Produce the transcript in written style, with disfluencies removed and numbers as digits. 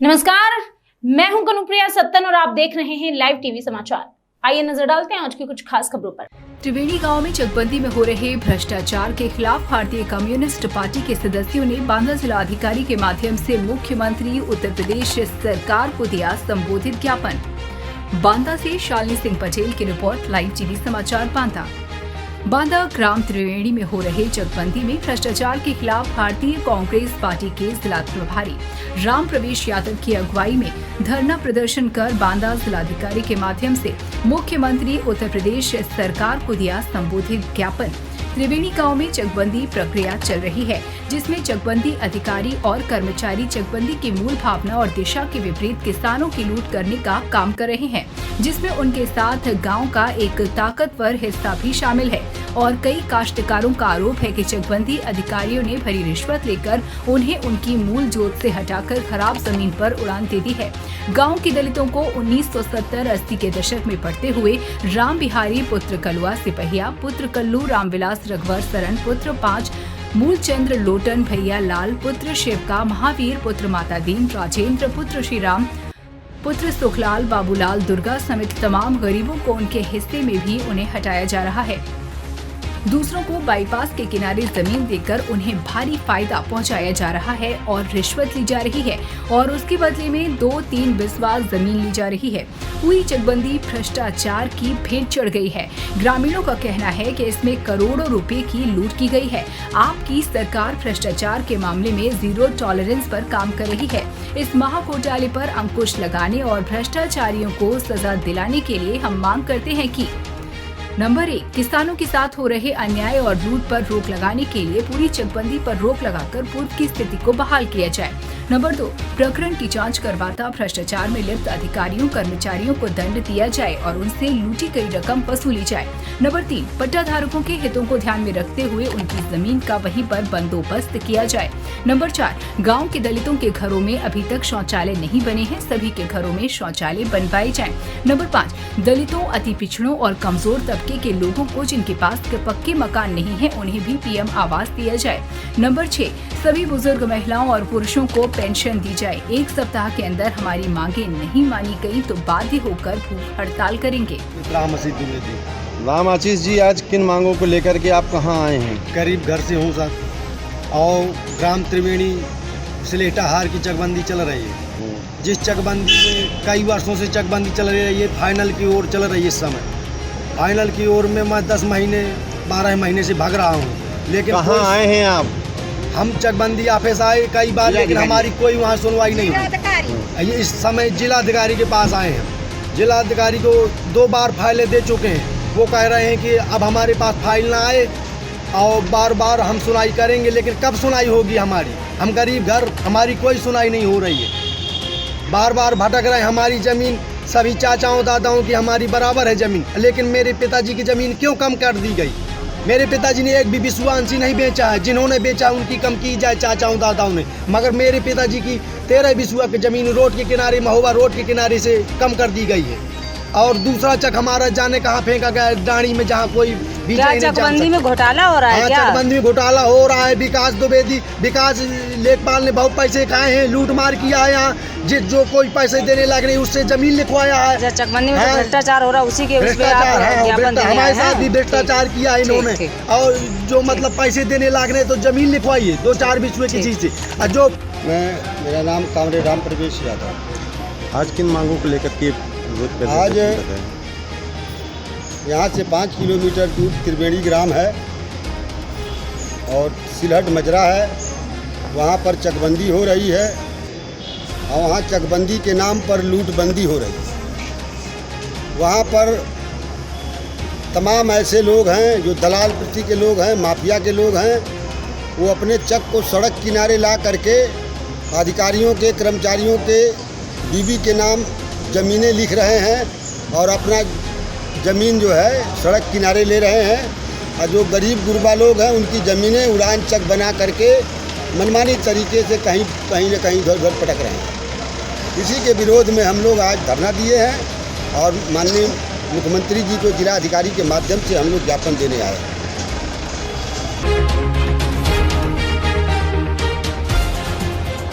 नमस्कार, मैं हूं कनुप्रिया सत्तन और आप देख रहे हैं लाइव टीवी समाचार। आइए नजर डालते हैं आज की कुछ खास खबरों पर। त्रिवेणी गांव में चकबंदी में हो रहे भ्रष्टाचार के खिलाफ भारतीय कम्युनिस्ट पार्टी के सदस्यों ने बांदा जिला अधिकारी के माध्यम से मुख्यमंत्री उत्तर प्रदेश सरकार को दिया संबोधित ज्ञापन। बांदा से शालिनी सिंह पटेल की रिपोर्ट, लाइव टीवी समाचार बांदा। बांदा ग्राम त्रिवेणी में हो रहे चकबंदी में भ्रष्टाचार के खिलाफ भारतीय कांग्रेस पार्टी के जिला प्रभारी राम प्रवेश यादव की अगुवाई में धरना प्रदर्शन कर बांदा जिलाधिकारी के माध्यम से मुख्यमंत्री उत्तर प्रदेश सरकार को दिया संबोधित ज्ञापन। त्रिवेणी गांव में चकबंदी प्रक्रिया चल रही है, जिसमें चकबंदी अधिकारी और कर्मचारी चकबंदी की मूल भावना और दिशा के विपरीत किसानों की लूट करने का काम कर रहे हैं, जिसमें उनके साथ गांव का एक ताकतवर हिस्सा भी शामिल है। और कई काश्तकारों का आरोप है कि चकबंदी अधिकारियों ने भरी रिश्वत लेकर उन्हें उनकी मूल जोत से हटाकर खराब जमीन पर उड़ान दे दी है। गांव के दलितों को 1970-80 के दशक में पढ़ते हुए राम बिहारी पुत्र कलुआ सिपहिया, पुत्र कल्लू रामविलास रघुवर सरन, पुत्र 5 मूलचंद्र लोटन भैया लाल, पुत्र शिवका महावीर, पुत्र माता दीन राजेंद्र, पुत्र श्री राम, पुत्र सुखलाल बाबूलाल दुर्गा समेत तमाम गरीबों को उनके हिस्से में भी उन्हें हटाया जा रहा है। दूसरों को बाईपास के किनारे जमीन देकर उन्हें भारी फायदा पहुंचाया जा रहा है और रिश्वत ली जा रही है और उसके बदले में 2-3 बिस्वा जमीन ली जा रही है। पूरी चकबंदी भ्रष्टाचार की भेंट चढ़ गई है। ग्रामीणों का कहना है कि इसमें करोड़ों रुपए की लूट की गई है। आपकी सरकार भ्रष्टाचार के मामले में जीरो टॉलरेंस पर काम कर रही है। इस महाघोटाले पर अंकुश लगाने और भ्रष्टाचारियों को सजा दिलाने के लिए हम मांग करते हैं कि नंबर 1, किसानों के साथ हो रहे अन्याय और लूट पर रोक लगाने के लिए पूरी चकबंदी पर रोक लगाकर पूर्व की स्थिति को बहाल किया जाए। नंबर 2, प्रकरण की जांच करवाता भ्रष्टाचार में लिप्त अधिकारियों कर्मचारियों को दंड दिया जाए और उनसे लूटी गई रकम वसूली जाए। नंबर 3, पट्टाधारकों के हितों को ध्यान में रखते हुए उनकी जमीन का वहीं पर बंदोबस्त किया जाए। नंबर 4, गाँव के दलितों के घरों में अभी तक शौचालय नहीं बने हैं, सभी के घरों में शौचालय बनवाए जाए। नंबर 5, दलितों, अति पिछड़ों और कमजोर तबके के लोगों को जिनके पास पक्के मकान नहीं है उन्हें भी पीएम आवास दिया जाए। नंबर 6, सभी बुजुर्ग महिलाओं और पुरुषों को पेंशन दी जाए। 1 सप्ताह के अंदर हमारी मांगे नहीं मानी गई तो बाध्य होकर भूख हड़ताल करेंगे। राम आशीष जी, आज किन मांगों को लेकर के आप कहाँ आए हैं? करीब घर से हूँ सर, और ग्राम त्रिवेणी सिलेटाहार की चकबंदी चल रही है। जिस चकबंदी में कई वर्षों से चकबंदी चल रही है, फाइनल की ओर चल रही है। इस समय फाइनल की ओर में मैं 10 महीने 12 महीने से भाग रहा हूँ, लेकिन कहाँ आए हैं आप? हम चकबंदी ऑफिस आए कई बार, लेकिन हमारी कोई वहाँ सुनवाई नहीं हुई। इस समय जिलाधिकारी के पास आए हैं। जिलाधिकारी को 2 बार फाइलें दे चुके हैं। वो कह रहे हैं कि अब हमारे पास फाइल ना आए और बार बार हम सुनाई करेंगे, लेकिन कब सुनाई होगी हमारी? हम गरीब घर, हमारी कोई सुनाई नहीं हो रही है। बार बार भटक रहे। हमारी ज़मीन सभी चाचाओं दादाओं की हमारी बराबर है ज़मीन, लेकिन मेरे पिताजी की ज़मीन क्यों कम कर दी गई? मेरे पिताजी ने एक भी विश्वांशी नहीं बेचा है। जिन्होंने बेचा उनकी कम की जाए चाचाओं दादाओं ने, मगर मेरे पिताजी की 13 बिस्वा की ज़मीन रोड के किनारे, महोबा रोड के किनारे से कम कर दी गई है। और दूसरा चक हमारा जाने कहाँ फेंका गया, डाणी में, जहाँ कोई भी चकबंदी में घोटाला हो रहा है। चकबंदी में घोटाला हो रहा है। विकास द्विवेदी, विकास लेखपाल ने बहुत पैसे खाए हैं, लूट मार किया है। यहाँ जो कोई पैसे देने लग रहे उससे जमीन लिखवाया है। चकबंदी में भ्रष्टाचार हो रहा है, उसी के हमारे साथ भी भ्रष्टाचार किया है इन्होंने। और जो मतलब पैसे देने लग रहे तो जमीन लिखवाइए 2-4 बिस्वे की चीज से। जो मेरा नाम कामरेड राम प्रवेश यादव। आज किन मांगों को लेकर के आज यहाँ से 5 किलोमीटर दूर त्रिवेणी ग्राम है और सिलहट मजरा है, वहाँ पर चकबंदी हो रही है और वहाँ चकबंदी के नाम पर लूटबंदी हो रही है। वहाँ पर तमाम ऐसे लोग हैं जो दलाल वृत्ति के लोग हैं, माफिया के लोग हैं। वो अपने चक को सड़क किनारे ला करके अधिकारियों के, कर्मचारियों के बीवी के नाम ज़मीनें लिख रहे हैं और अपना ज़मीन जो है सड़क किनारे ले रहे हैं। और जो गरीब गुरबा लोग हैं उनकी ज़मीनें उड़ान चक बना करके मनमानी तरीके से कहीं न कहीं इधर उधर पटक रहे हैं। इसी के विरोध में हम लोग आज धरना दिए हैं और माननीय मुख्यमंत्री जी को जिला अधिकारी के माध्यम से हम लोग ज्ञापन देने आए हैं।